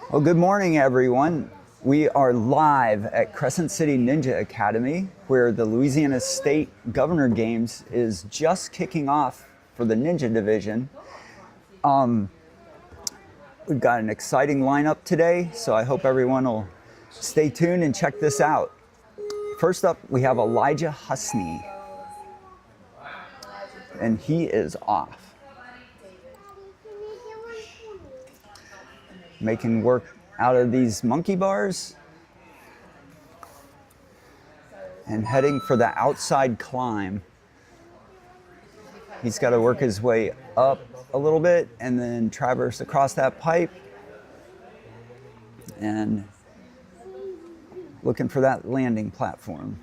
Well, good morning, everyone. We are live at Crescent City Ninja Academy, where the Louisiana State Governor Games is just kicking off for the Ninja Division. We've got an exciting lineup today, so I hope everyone will stay tuned and check this out. First up, we have Elijah Husney, and he is off. Making work out of these monkey bars and heading for the outside climb. He's got to work his way up a little bit and then traverse across that pipe and looking for that landing platform.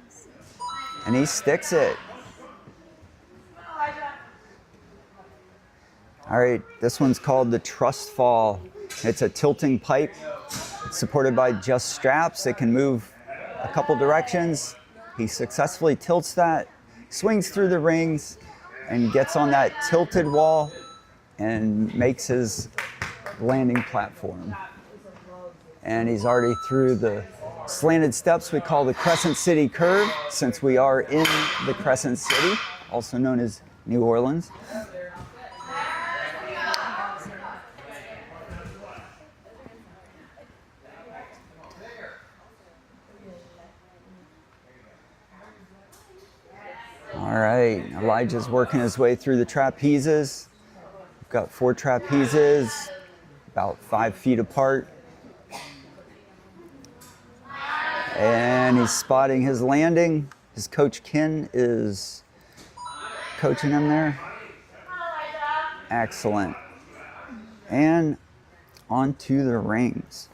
And he sticks it. All right, this one's called the Trust Fall. It's a tilting pipe. It's supported by just straps. It can move a couple directions. He successfully tilts that, swings through the rings, and gets on that tilted wall and makes his landing platform. And he's already through the slanted steps we call the Crescent City Curve, since we are in the Crescent City, also known as New Orleans. All right, Elijah's working his way through the trapezes. We've got 4 trapezes, about 5 feet apart. And he's spotting his landing. His coach Ken is coaching him there. Excellent. And onto the rings.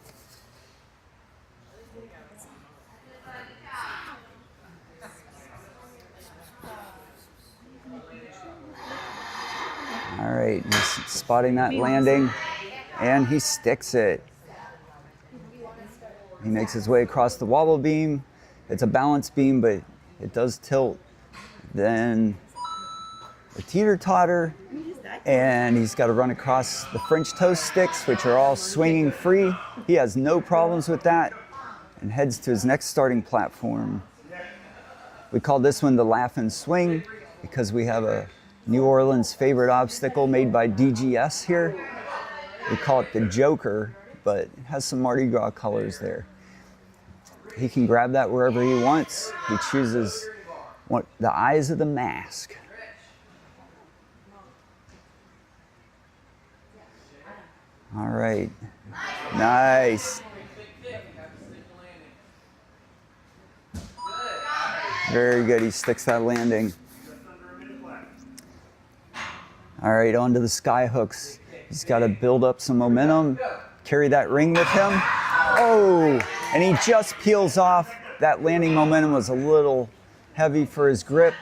All right, he's spotting that landing, and he sticks it. He makes his way across the wobble beam. It's a balance beam, but it does tilt. Then a teeter-totter, and he's got to run across the French toast sticks, which are all swinging free. He has no problems with that, and heads to his next starting platform. We call this one the Laugh and Swing because we have a New Orleans favorite obstacle made by DGS here. We call it the Joker, but it has some Mardi Gras colors there. He can grab that wherever he wants. He chooses the eyes of the mask. All right, nice. Very good, he sticks that landing. All right, onto the sky hooks. He's got to build up some momentum, carry that ring with him. Oh, and he just peels off. That landing momentum was a little heavy for his grip,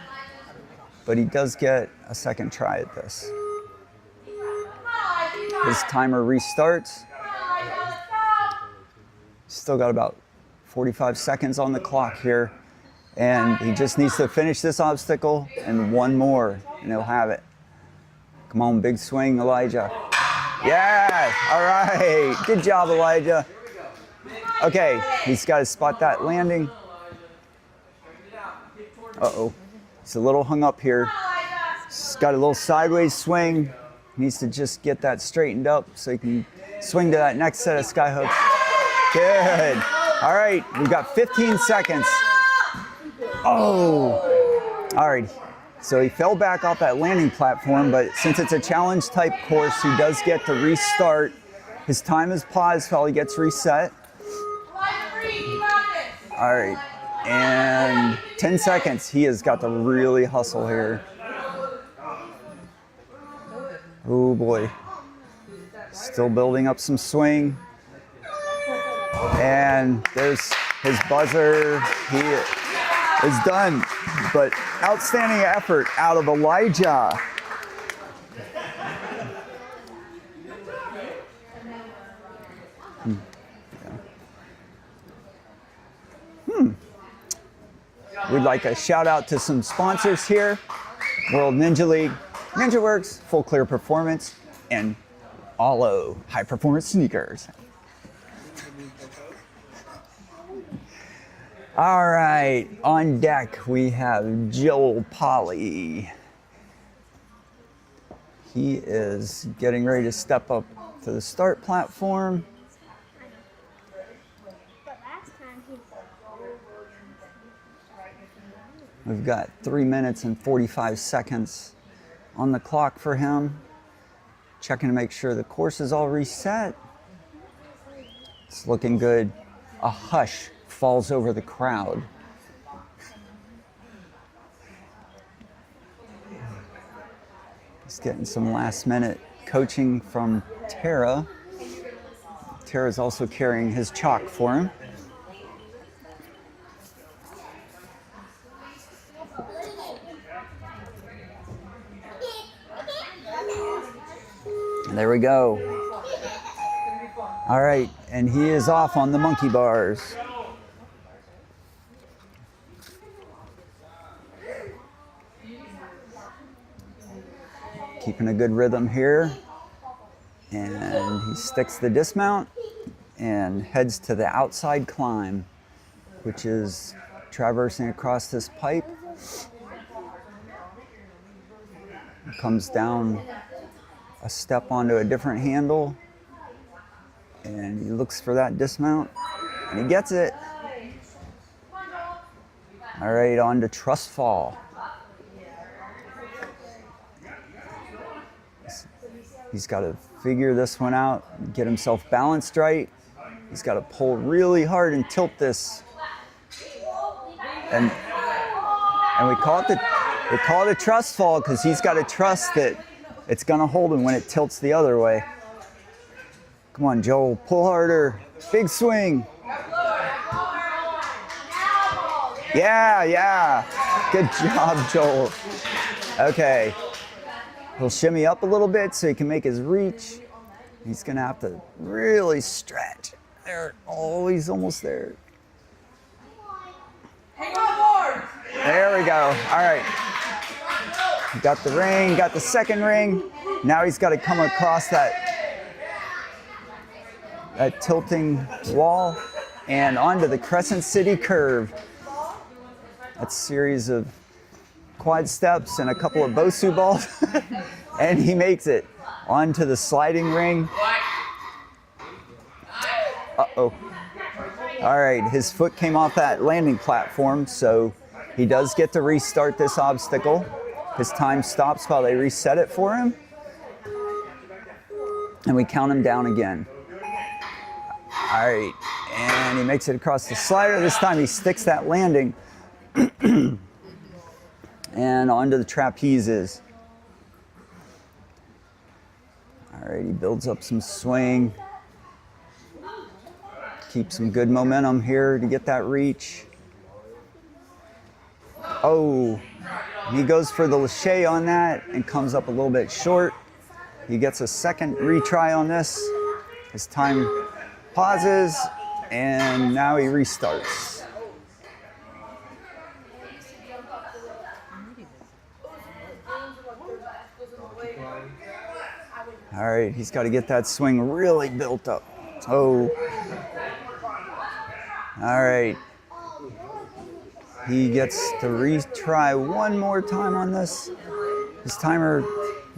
but he does get a second try at this. His timer restarts. Still got about 45 seconds on the clock here, and he just needs to finish this obstacle and one more, and he'll have it. Come on, big swing, Elijah. Yeah, all right. Good job, Elijah. Okay, he's got to spot that landing. Uh-oh, he's a little hung up here. He's got a little sideways swing. He needs to just get that straightened up so he can swing to that next set of sky hooks. Good. All right, we've got 15 seconds. Oh, all right. So he fell back off that landing platform, but since it's a challenge type course, he does get to restart. His time is paused while he gets reset. All right, and 10 seconds. He has got to really hustle here. Oh boy, still building up some swing. And there's his buzzer. He is done, but outstanding effort out of Elijah. We'd like a shout out to some sponsors here. World Ninja League, Ninja Works, Full Clear Performance, and Alo high performance sneakers. All right, on deck we have Joel Polly. He is getting ready to step up to the start platform. We've got 3 minutes and 45 seconds on the clock for him. Checking to make sure the course is all reset. It's looking good. A hush falls over the crowd. He's getting some last minute coaching from Tara. Tara's also carrying his chalk for him. There we go. All right, and he is off on the monkey bars. Keeping a good rhythm here. And he sticks the dismount and heads to the outside climb, which is traversing across this pipe. Comes down a step onto a different handle, and he looks for that dismount, and he gets it. All right, on to trust fall. He's got to figure this one out, get himself balanced right. He's got to pull really hard and tilt this, and we call it a trust fall because he's got to trust that it's gonna hold him when it tilts the other way. Come on, Joel, pull harder. Big swing. Yeah. Good job, Joel. Okay. He'll shimmy up a little bit so he can make his reach. He's gonna have to really stretch. There, oh, he's almost there. There we go. All right. Got the ring, got the second ring. Now he's got to come across that tilting wall and onto the Crescent City curve. That's a series of quad steps and a couple of Bosu balls. And he makes it onto the sliding ring. Uh-oh. All right, his foot came off that landing platform, so he does get to restart this obstacle. His time stops while they reset it for him. And we count him down again. All right, and he makes it across the slider. This time he sticks that landing. And onto the trapezes. All right, he builds up some swing. Keeps some good momentum here to get that reach. Oh. He goes for the lache on that and comes up a little bit short. He gets a second retry on this. His time pauses, and now he restarts. All right, he's got to get that swing really built up. Oh. All right. He gets to retry one more time on this. His timer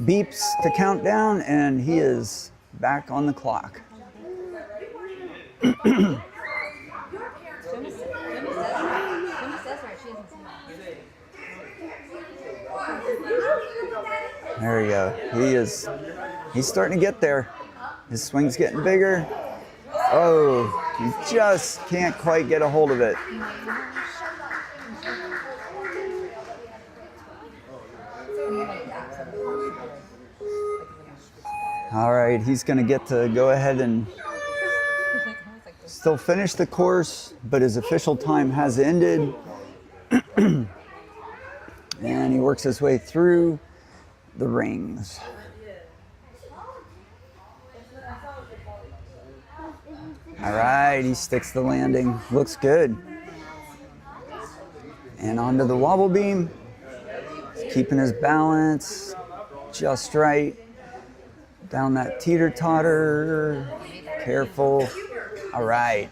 beeps to count down, and he is back on the clock. There we go. He's starting to get there. His swing's getting bigger. Oh, he just can't quite get a hold of it. All right, he's going to get to go ahead and still finish the course, but his official time has ended. And he works his way through the rings. All right, he sticks the landing. Looks good. And onto the wobble beam. He's keeping his balance just right. Down that teeter-totter. Careful. All right.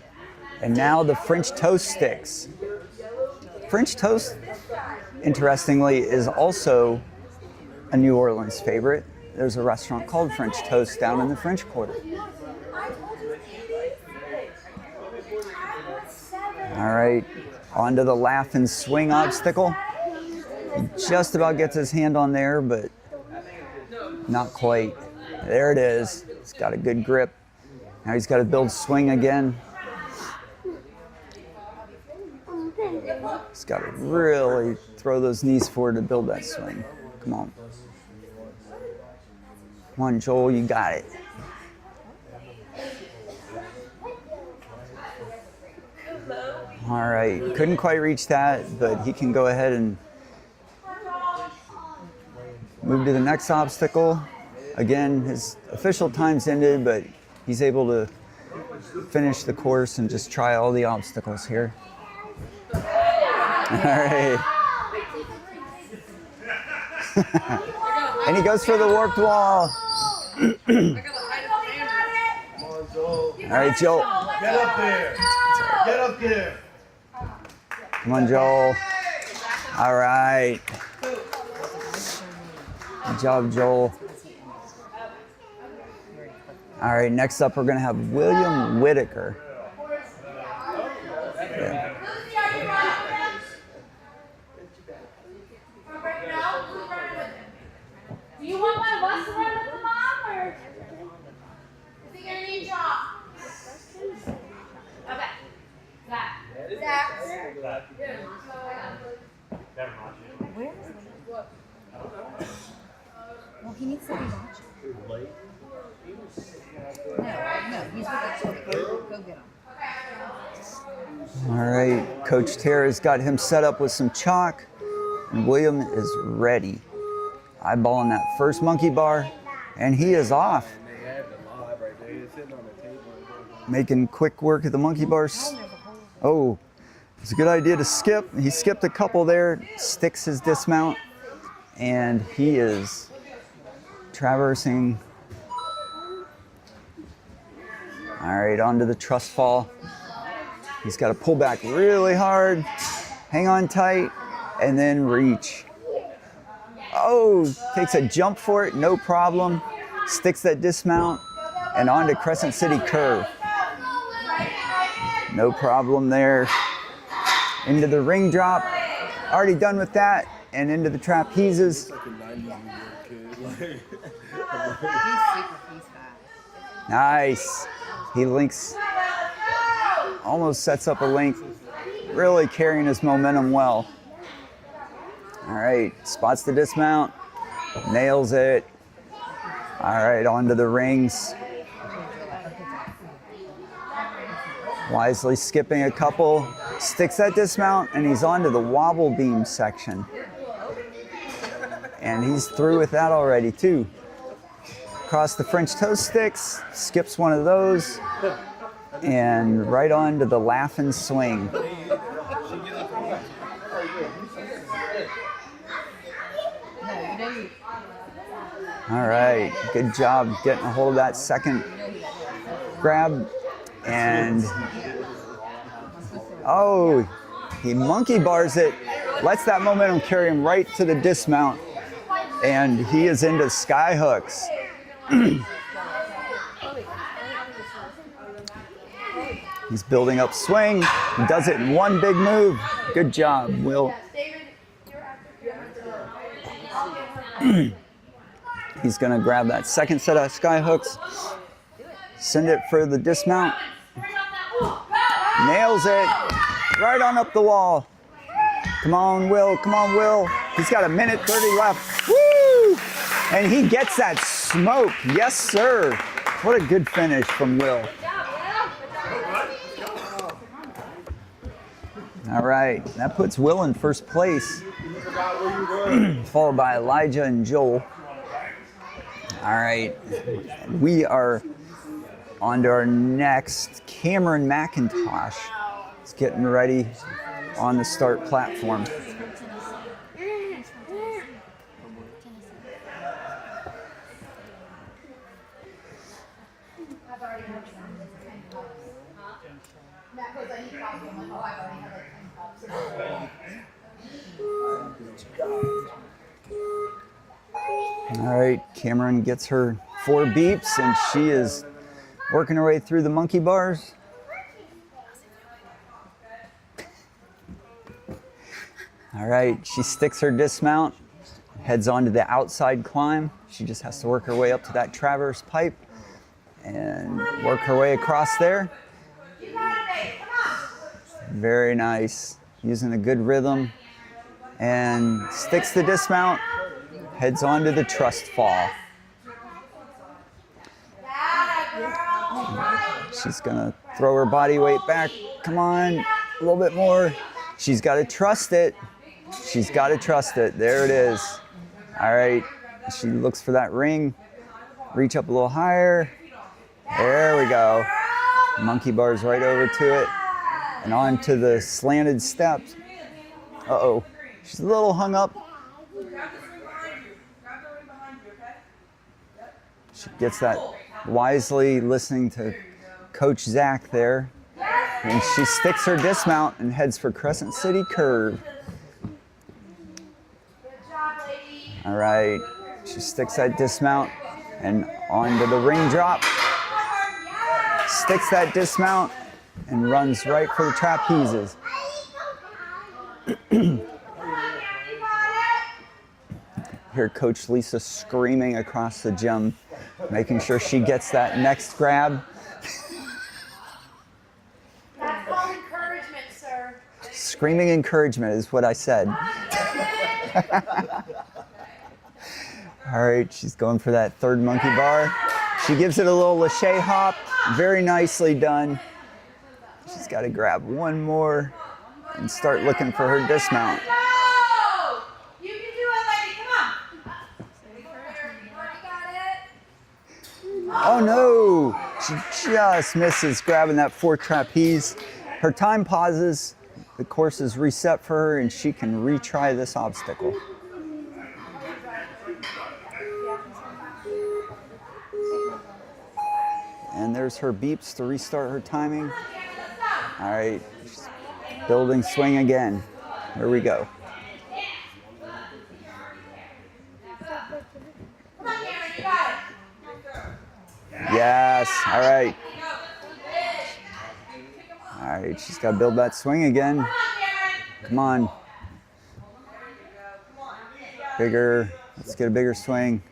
And now the French toast sticks. French toast, interestingly, is also a New Orleans favorite. There's a restaurant called French Toast down in the French Quarter. All right, onto the laugh and swing obstacle. He just about gets his hand on there, but not quite. There it is. He's got a good grip. Now he's got to build swing again. He's got to really throw those knees forward to build that swing. Come on. Come on, Joel, you got it. All right, couldn't quite reach that, but he can go ahead and move to the next obstacle. Again, his official time's ended, but he's able to finish the course and just try all the obstacles here. All right. And he goes for the warped wall. All right, Joel. Get up there. Get up there. Come on, Joel. All right. Good job, Joel. All right, next up we're going to have William Whitaker. Yeah. Do you want one of us to run with the mom, or is he going to need y'all? Okay. Zach. Where is he? Well, he needs to be watching. No, he's with the children. Go get him. All right, Coach Tara's got him set up with some chalk, and William is ready. Eyeballing that first monkey bar, and he is off. Making quick work of the monkey bars. Oh, it's a good idea to skip. He skipped a couple there, sticks his dismount, and he is traversing. All right, onto the truss fall. He's got to pull back really hard, hang on tight, and then reach. Oh, takes a jump for it, no problem. Sticks that dismount, and onto Crescent City curve. No problem there. Into the ring drop. Already done with that. And into the trapezes. Nice. He links. Almost sets up a link. Really carrying his momentum well. All right. Spots the dismount. Nails it. All right. Onto the rings. Wisely skipping a couple, sticks that dismount, and he's onto the wobble beam section. And he's through with that already too. Across the French toast sticks, skips one of those, and right on to the laugh and swing. All right, good job getting a hold of that second grab. And, oh, he monkey bars it, lets that momentum carry him right to the dismount, and he is into sky hooks. He's building up swing, he does it in one big move. Good job, Will. He's gonna grab that second set of sky hooks, send it for the dismount. Nails it right on up the wall. Come on, Will. Come on, Will. He's got 1:30 left. Woo! And he gets that smoke. Yes, sir. What a good finish from Will. All right. That puts Will in first place, followed by Elijah and Joel. All right. We are on to our next. Cameron McIntosh is getting ready on the start platform. All right, Cameron gets her 4 beeps and she is working her way through the monkey bars. All right, she sticks her dismount, heads on to the outside climb. She just has to work her way up to that traverse pipe and work her way across there. Very nice, using a good rhythm. And sticks the dismount, heads on to the trust fall. She's gonna throw her body weight back. Come on, a little bit more. She's gotta trust it. She's gotta trust it. There it is. All right, she looks for that ring. Reach up a little higher. There we go. Monkey bars right over to it. And onto the slanted steps. Uh-oh, she's a little hung up. She gets that wisely, listening to Coach Zach there. And she sticks her dismount and heads for Crescent City curve. All right, she sticks that dismount and onto the ring drop. Sticks that dismount and runs right for the trapezes. Hear Coach Lisa screaming across the gym, making sure she gets that next grab. That's called encouragement, sir. Screaming encouragement is what I said. All right, she's going for that 3rd monkey bar. She gives it a little lache hop. Very nicely done. She's got to grab one more and start looking for her dismount. Go! You can do it, lady. Come on. You got it. Oh no! She just misses grabbing that 4th trapeze. Her time pauses. The course is reset for her and she can retry this obstacle. And there's her beeps to restart her timing. All right, she's building swing again. Here we go. Yes, all right. All right, she's got to build that swing again. Come on. Bigger, let's get a bigger swing.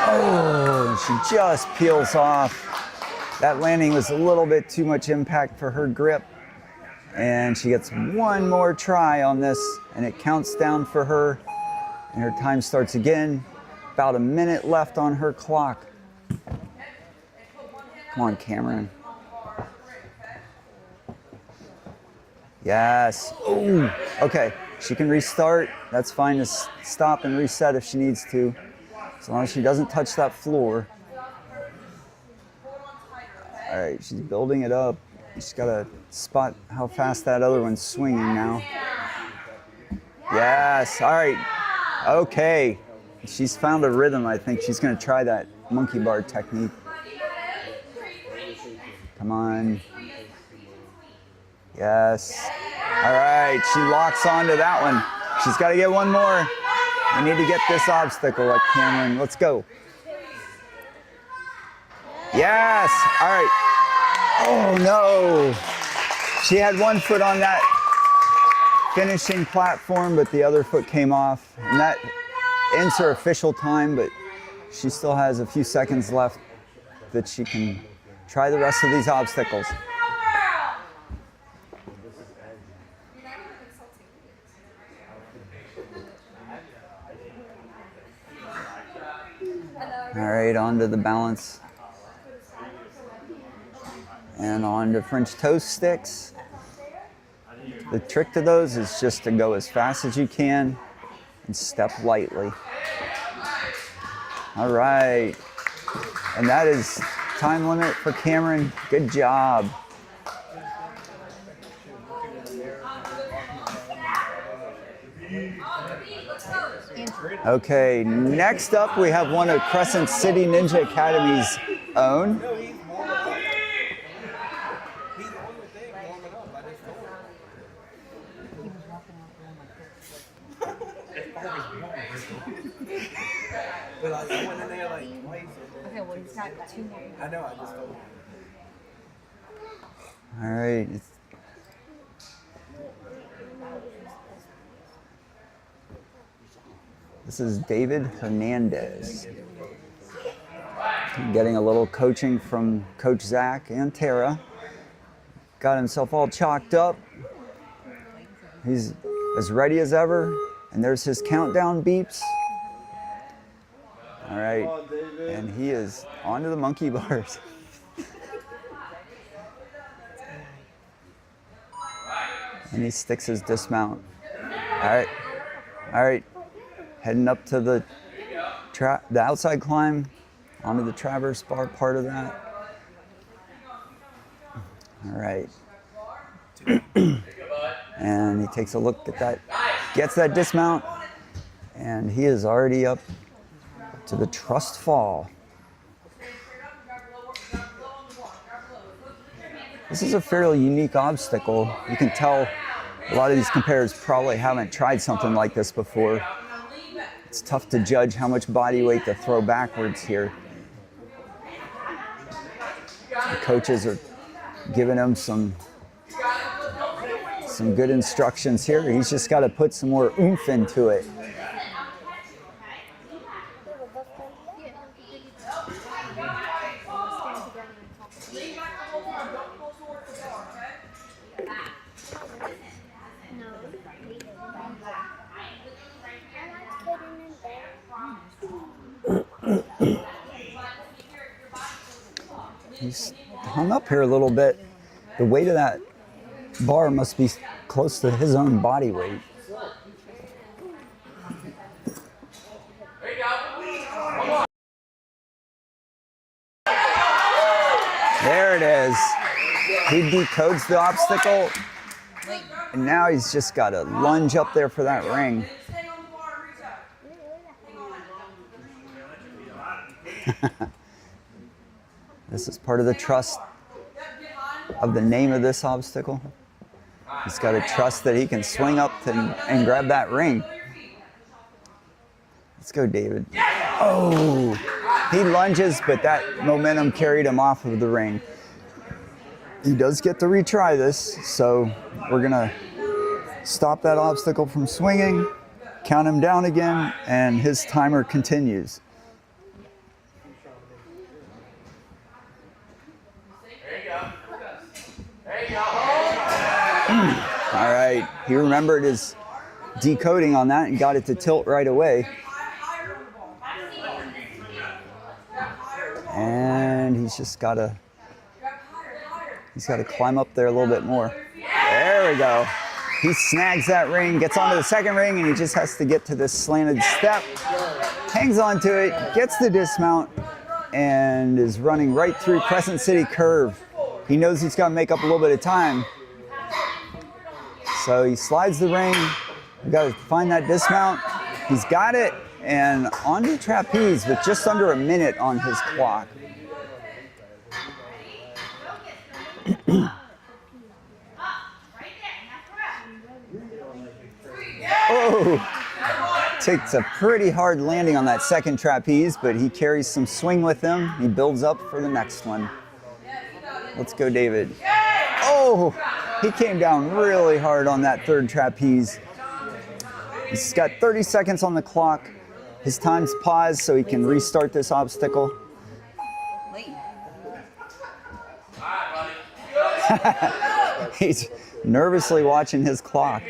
Oh, she just peels off. That landing was a little bit too much impact for her grip. And she gets one more try on this, and it counts down for her. And her time starts again. About a minute left on her clock. Come on, Cameron. Yes. Ooh. Okay, she can restart. That's fine to stop and reset if she needs to. As long as she doesn't touch that floor. All right, she's building it up. She's got to spot how fast that other one's swinging now. Yes, all right. Okay, she's found a rhythm, I think. She's going to try that monkey bar technique. Come on. Yes. All right, she locks onto that one. She's got to get one more. We need to get this obstacle at Cameron. Let's go. Yes. All right. Oh, no. She had one foot on that finishing platform, but the other foot came off. And that ends her official time, but she still has a few seconds left that she can try the rest of these obstacles. All right, on to the balance. And on to French toast sticks. The trick to those is just to go as fast as you can and step lightly. All right. And that is time limit for Cameron. Good job. Okay, next up we have one of Crescent City Ninja Academy's own. Okay, well, he's got 2 more. I know, I just told All right. This is David Hernandez. Getting a little coaching from Coach Zach and Tara. Got himself all chalked up. He's as ready as ever. And there's his countdown beeps. All right. And he is onto the monkey bars. And he sticks his dismount. All right. All right. Heading up to the outside climb, onto the traverse bar part of that. All right. And he takes a look at that, gets that dismount, and he is already up to the trust fall. This is a fairly unique obstacle. You can tell a lot of these competitors probably haven't tried something like this before. It's tough to judge how much body weight to throw backwards here. The coaches are giving him some good instructions here. He's just got to put some more oomph into it. He's hung up here a little bit. The weight of that bar must be close to his own body weight. There it is. He decodes the obstacle, and now he's just got to lunge up there for that ring. This is part of the trust of the name of this obstacle. He's got to trust that he can swing up and grab that ring. Let's go, David. Oh, he lunges, but that momentum carried him off of the ring. He does get to retry this, so we're gonna stop that obstacle from swinging, count him down again, and his timer continues. All right, he remembered his decoding on that and got it to tilt right away. And he's got to climb up there a little bit more. There we go. He snags that ring, gets onto the second ring, and he just has to get to this slanted step. Hangs onto it, gets the dismount, and is running right through Crescent City Curve. He knows he's got to make up a little bit of time. So he slides the ring. We've got to find that dismount. He's got it, and onto trapeze with just under a minute on his clock. Oh, takes a pretty hard landing on that second trapeze, but he carries some swing with him. He builds up for the next one. Let's go, David. Oh, he came down really hard on that third trapeze. He's got 30 seconds on the clock. His time's paused so he can restart this obstacle. He's nervously watching his clock.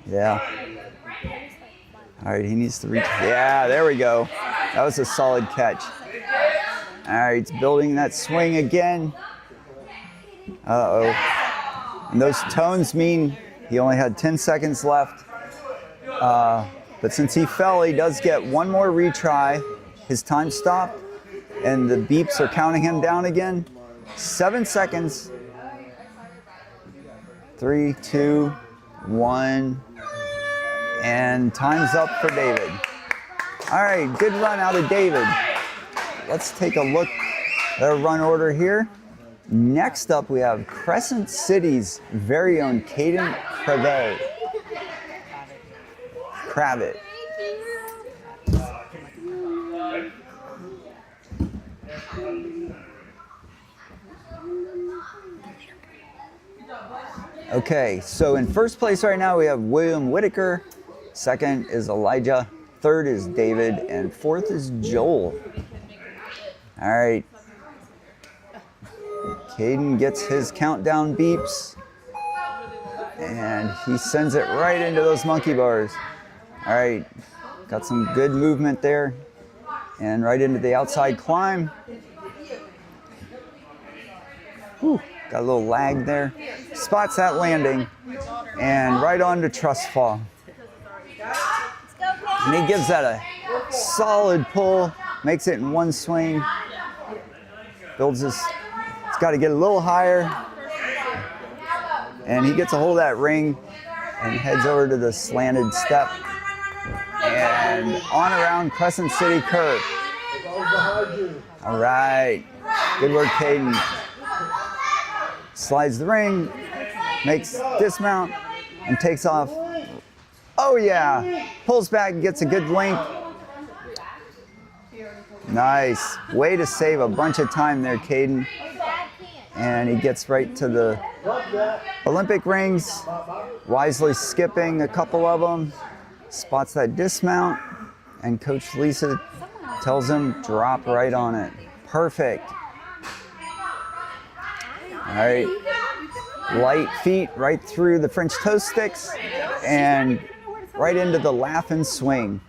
Yeah. All right, he needs to reach. Yeah, there we go. That was a solid catch. All right, he's building that swing again. Uh-oh. And those tones mean he only had 10 seconds left. But since he fell, he does get one more retry. His time stopped, and the beeps are counting him down again. 7 seconds. 3, 2, 1, and time's up for David. All right, good run out of David. Let's take a look at our run order here. Next up, we have Crescent City's very own Caden Kravit. Okay, so in first place right now we have William Whitaker. Second is Elijah. Third is David. And fourth is Joel. All right. Caden gets his countdown beeps. And he sends it right into those monkey bars. All right. Got some good movement there. And right into the outside climb. Whew. Got a little lag there. Spots that landing. And right on to trust fall. And he gives that a solid pull. Makes it in one swing. Builds his, it's got to get a little higher. And he gets a hold of that ring and heads over to the slanted step. And on around Crescent City curve. All right. Good work, Caden. Slides the ring, makes dismount, and takes off. Oh yeah, pulls back and gets a good link. Nice, way to save a bunch of time there, Caden. And he gets right to the Olympic rings, wisely skipping a couple of them, spots that dismount, and Coach Lisa tells him drop right on it. Perfect. All right, light feet right through the French toast sticks and right into the laugh and swing.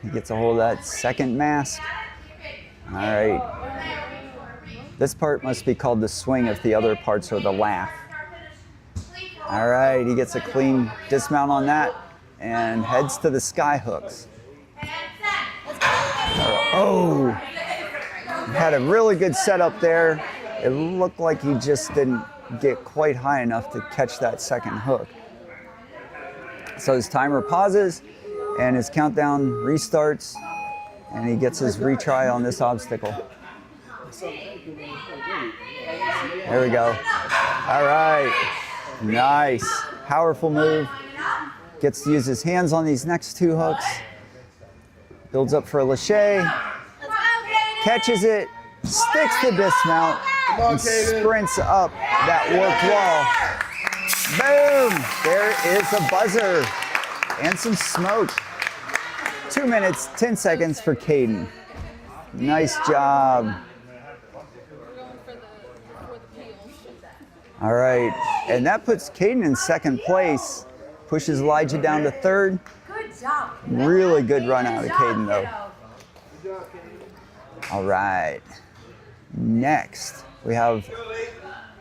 He gets a hold of that second mask. All right. This part must be called the swing if the other parts are the laugh. All right, he gets a clean dismount on that and heads to the sky hooks. Oh, had a really good setup there. It looked like he just didn't get quite high enough to catch that second hook. So his timer pauses and his countdown restarts and he gets his retry on this obstacle. There we go. All right, nice, powerful move. Gets to use his hands on these next two hooks. Builds up for a lache. Catches it, sticks the dismount, and sprints up that warped wall. Boom! There is a buzzer and some smoke. 2 minutes, 10 seconds for Caden. Nice job. All right, and that puts Caden in second place. Pushes Elijah down to third. Good job. Really good run out of Caden, though. All right. Next, we have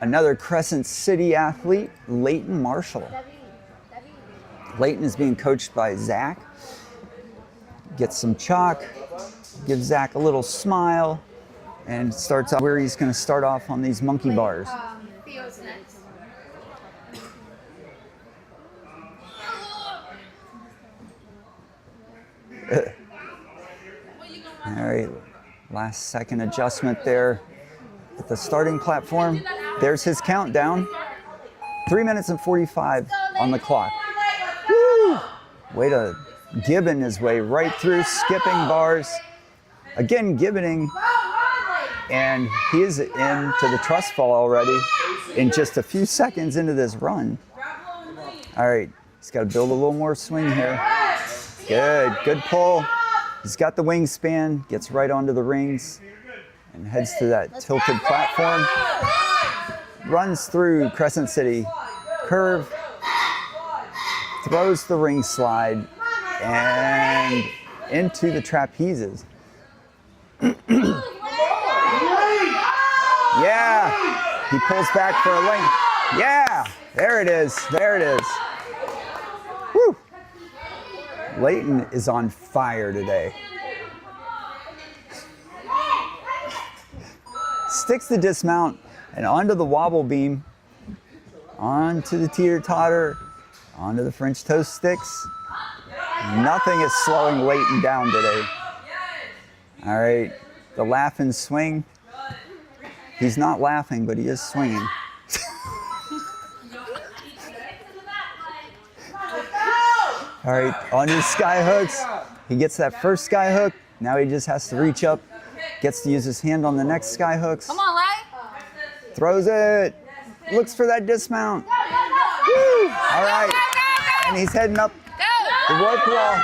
another Crescent City athlete, Leighton Marshall. Leighton is being coached by Zach. Gets some chalk, gives Zach a little smile, and starts out where he's going to start off on these monkey bars. Theo's next. All right, last second adjustment there at the starting platform. There's his countdown. 3 minutes and 45 on the clock. Woo! Way to gibbon his way right through, skipping bars. Again, gibboning. And he is into the trust fall already in just a few seconds into this run. All right, he's got to build a little more swing here. Good pull. He's got the wingspan, gets right onto the rings, and heads to that tilted platform. Runs through Crescent City curve, throws the ring slide, and into the trapezes. Yeah, he pulls back for a link. Yeah, there it is, there it is. Woo! Leighton is on fire today. sticks the dismount and onto the wobble beam, onto the teeter-totter, onto the French toast sticks. Nothing is slowing Leighton down today. All right, the laugh and swing. He's not laughing, but he is swinging. All right, on his sky hooks. He gets that first sky hook. Now he just has to reach up, gets to use his hand on the next sky hooks. Come on, Lay. Throws it. Looks for that dismount. Woo! All right, and he's heading up the rope wall.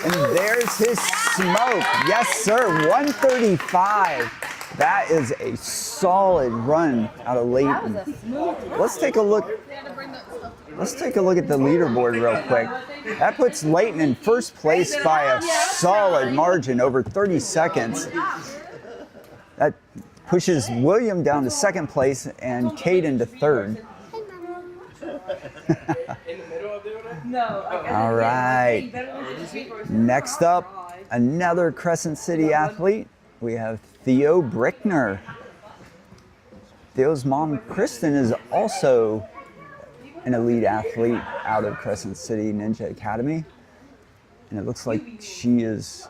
And there's his smoke. Yes, sir, 135. That is a solid run out of Leighton. Let's take a look. Let's take a look at the leaderboard real quick. That puts Leighton in first place by a solid margin, over 30 seconds. That pushes William down to second place and Caden to third. All right. Next up, another Crescent City athlete. We have Theo Brickner. Theo's mom, Kristen, is also an elite athlete out of Crescent City Ninja Academy. And it looks like she is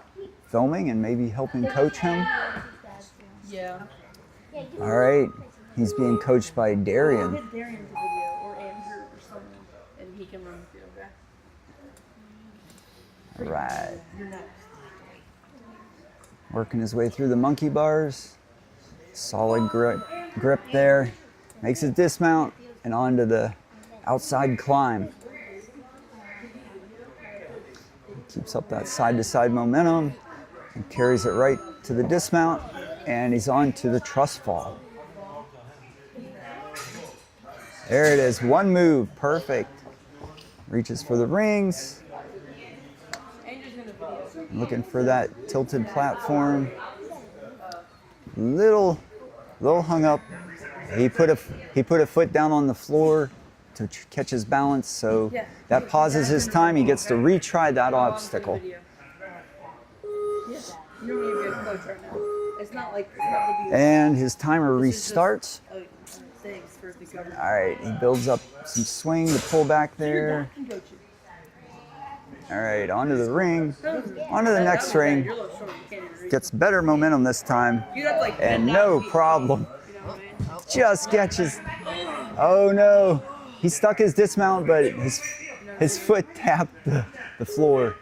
filming and maybe helping coach him. Yeah. All right, he's being coached by Darian. Hit Darian's video or Andrew or someone, and he can run with you, okay? All right. You're next. Working his way through the monkey bars. Solid grip there. Makes his dismount and onto the outside climb. Keeps up that side-to-side momentum and carries it right to the dismount, and he's on to the truss fall. There it is, one move, perfect. Reaches for the rings. Looking for that tilted platform. Little hung up. He put a foot down on the floor to catch his balance, so that pauses his time. He gets to retry that obstacle. You don't need to be a coach right now. It's not like it's not the And his timer restarts. things for the government. All right, he builds up some swing to pull back there. All right, onto the ring, onto the next ring. You're a little short, you can't even reach. Gets better momentum this time, You'd have to, like, and bend down no to beat. problem. You know what I mean? Just catches. Oh no, he stuck his dismount, but his foot tapped the floor.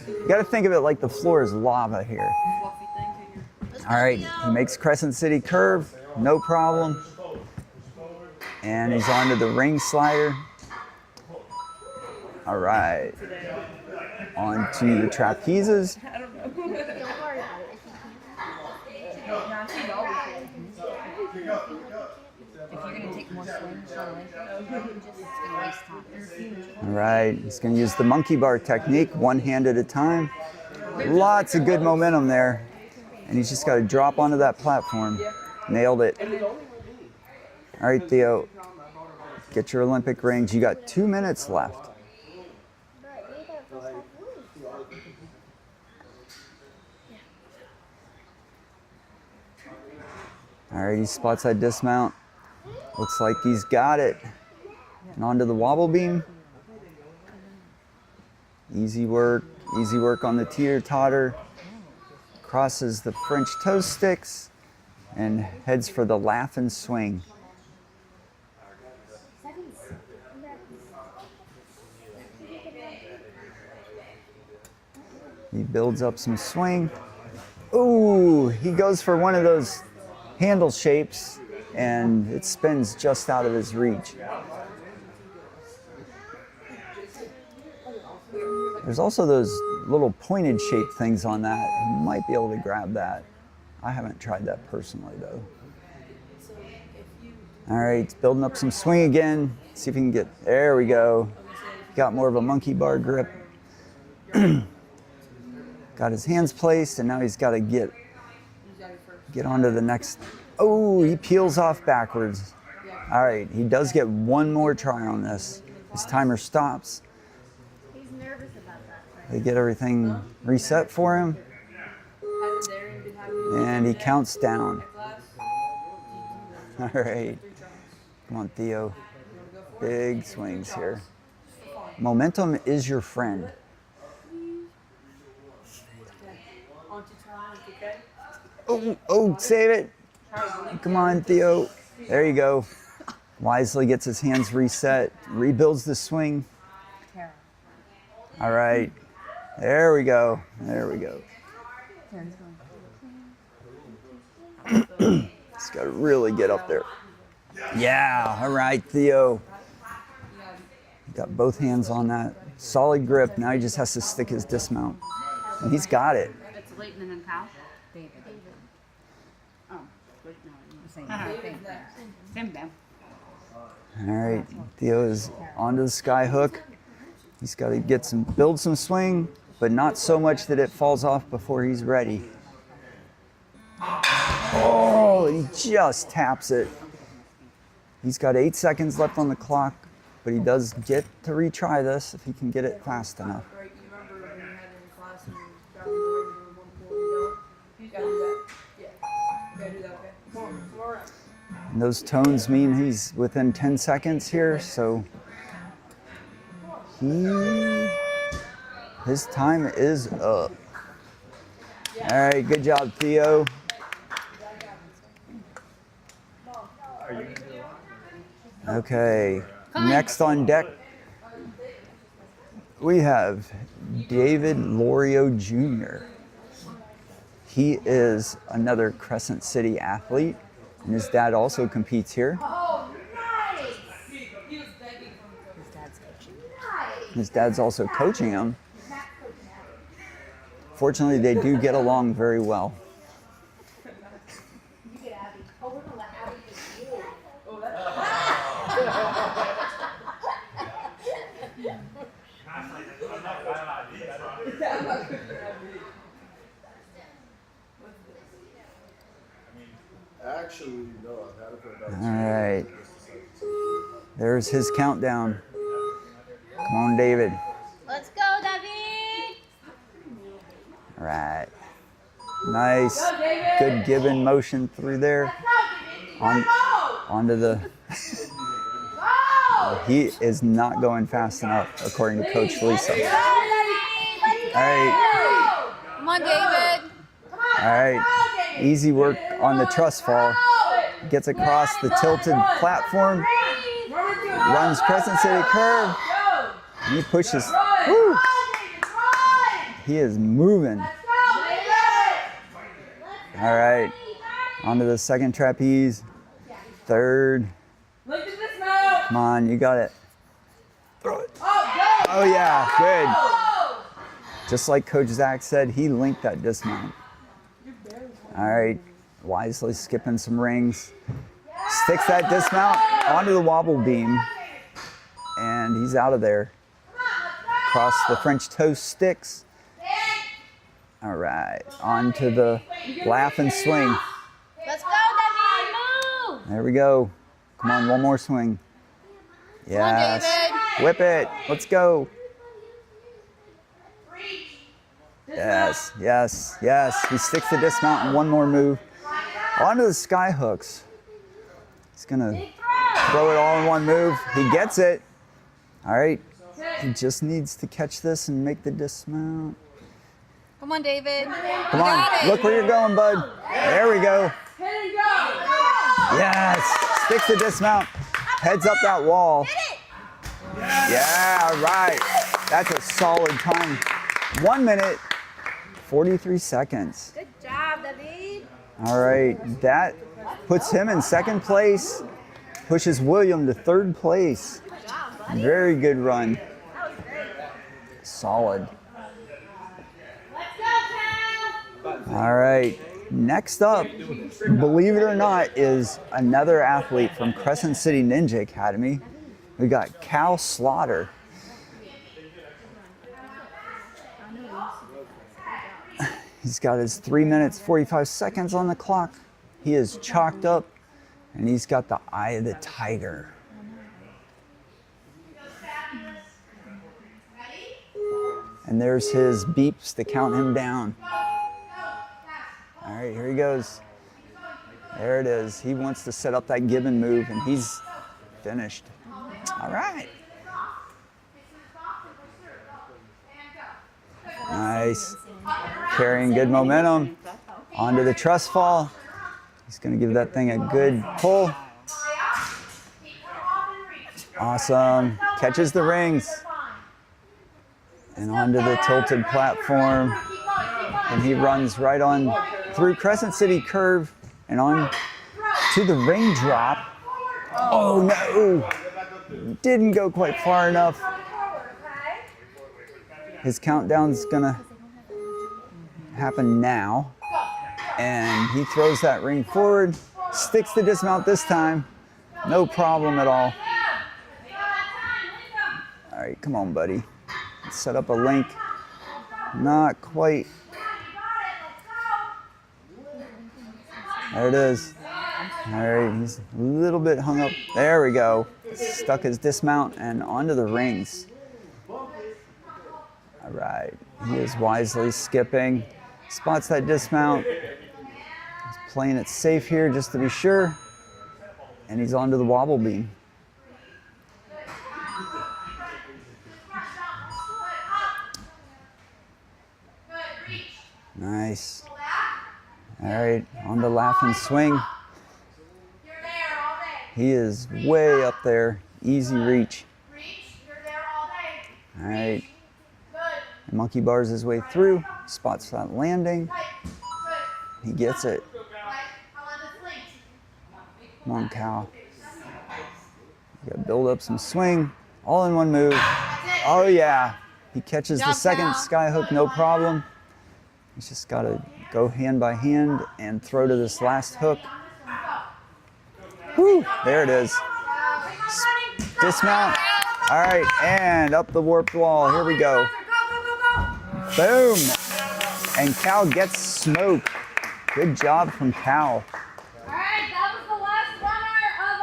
You got to think of it like the floor is lava here. Fluffy thing to your- All right, he makes Crescent City curve, no problem. And he's onto the ring slider. All right, onto the trapezes. I don't know. If you're gonna take more swings on Lay, it's gonna waste time. All right, he's gonna use the monkey bar technique, one hand at a time. Lots of good momentum there. And he's just gotta drop onto that platform. Nailed it. All right, Theo, get your Olympic rings. You got 2 minutes left. All right, he spots that dismount. Looks like he's got it. And onto the wobble beam. Easy work on the teeter-totter. Crosses the French toast sticks and heads for the laugh and swing. He builds up some swing. Ooh, he goes for one of those handle shapes and it spins just out of his reach. There's also those little pointed shaped things on that. You might be able to grab that. I haven't tried that personally though. All right, he's building up some swing again. See if he can get, there we go. Got more of a monkey bar grip. Got his hands placed and now he's got to get onto the next. Oh, he peels off backwards. All right, he does get one more try on this. His timer stops. He's nervous about that. They get everything reset for him, and he counts down. All right. Come on, Theo. Big swings here. Momentum is your friend. Oh, save it. Come on, Theo. There you go. Wisely gets his hands reset, rebuilds the swing. All right. There we go. There we go. Just got to really get up there. Yeah. All right, Theo. Got both hands on that. Solid grip. Now he just has to stick his dismount. And he's got it. It's Leighton and Kyle. David. Oh, no, same thing. All right, Theo is onto the sky hook. He's got to build some swing, but not so much that it falls off before he's ready. Oh, he just taps it. He's got 8 seconds left on the clock, but he does get to retry this if he can get it fast enough. Right, you remember when you had it in class and you got the ring you gotta do that. Yeah. You gotta do that, okay? Come on, come around. And those tones mean he's within 10 seconds here, so his time is up. All right, good job, Theo. Okay, next on deck, we have David Lorio Jr. He is another Crescent City athlete, and his dad also competes here. Oh, nice. His dad's also coaching him. Fortunately, they do get along very well. You get Abby. Oh, we're gonna let Abby get you. Actually, no, I've had it for about All right. There's his countdown. Come on, David. Let's go, David. All right. Nice. Good gibbon motion through there. Onto the... He is not going fast enough, according to Coach Lisa. All right. Come on, David. All right. Easy work on the truss fall. Gets across the tilted platform. Runs Crescent City curve. And he pushes. Woo! He is moving. All right. Onto the second trapeze. Third. Come on, you got it. Throw it. Oh, yeah, good. Just like Coach Zach said, he linked that dismount. All right, wisely skipping some rings. Sticks that dismount onto the wobble beam, and he's out of there. Across the French toast sticks. All right, onto the laugh and swing. Let's go, David. Move. There we go. Come on, one more swing. Yes. Whip it. Let's go. Yes, yes, yes. He sticks the dismount in one more move. Onto the sky hooks. He's gonna throw it all in one move. He gets it. All right. He just needs to catch this and make the dismount. Come on, David. Come on. Look where you're going, bud. There we go. Yes. Sticks the dismount. Heads up that wall. Yeah, right. That's a solid time. 1 minute, 43 seconds. Good job, David. All right, that puts him in second place, pushes William to third place. Very good run. That was great. Solid. Let's go, Cal. All right, next up, believe it or not, is another athlete from Crescent City Ninja Academy. We got Cal Slaughter. He's got his 3 minutes, 45 seconds on the clock. He is chalked up, and he's got the eye of the tiger. And there's his beeps to count him down. All right, here he goes. There it is. He wants to set up that Gibbon move, and he's finished. All right. Nice. Carrying good momentum. Onto the trust fall. He's going to give that thing a good pull. Awesome. Catches the rings. And onto the tilted platform. And he runs right on through Crescent City curve and on to the raindrop. Oh no! Didn't go quite far enough. His countdown's gonna happen now. And he throws that ring forward, sticks the dismount this time. No problem at all. All right, come on, buddy. Let's set up a link. Not quite. There it is. All right, he's a little bit hung up. There we go. Stuck his dismount and onto the rings. All right, he is wisely skipping. Spots that dismount. He's playing it safe here just to be sure. And he's onto the wobble beam. Nice. All right, on the laugh and swing. He is way up there. Easy reach. All right. Monkey bars his way through. Spots that landing. He gets it. Come on, Cal. You gotta build up some swing. All in one move. Oh yeah. He catches the second sky hook, no problem. He's just gotta go hand by hand and throw to this last hook. Whew, there it is. Dismount. All right, and up the warped wall. Here we go. Boom. And Cal gets smoked. Good job from Cal.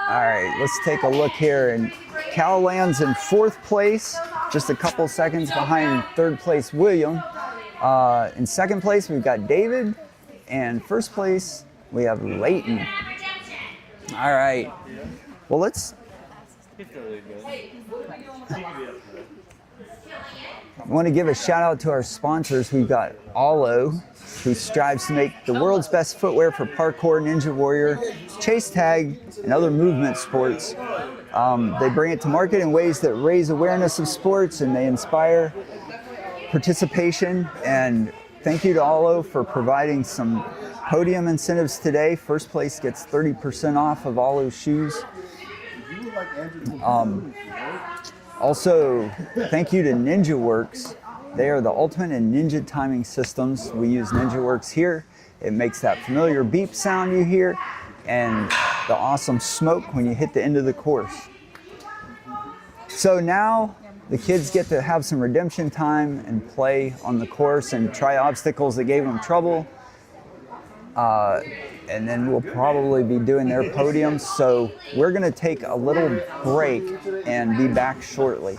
All right, let's take a look here. And Cal lands in 4th place, just a couple seconds behind 3rd place William. In 2nd place, we've got David. And 1st place, we have Leighton. All right. Well, let's... I want to give a shout out to our sponsors. We've got Allo, who strives to make the world's best footwear for parkour, ninja warrior, chase tag, and other movement sports. They bring it to market in ways that raise awareness of sports and they inspire participation. And thank you to Allo for providing some podium incentives today. 1st place gets 30% off of Allo shoes. Also, thank you to NinjaWorks. They are the ultimate in ninja timing systems. We use NinjaWorks here. It makes that familiar beep sound you hear and the awesome smoke when you hit the end of the course. So now the kids get to have some redemption time and play on the course and try obstacles that gave them trouble. And then we'll probably be doing their podiums. So we're gonna take a little break and be back shortly.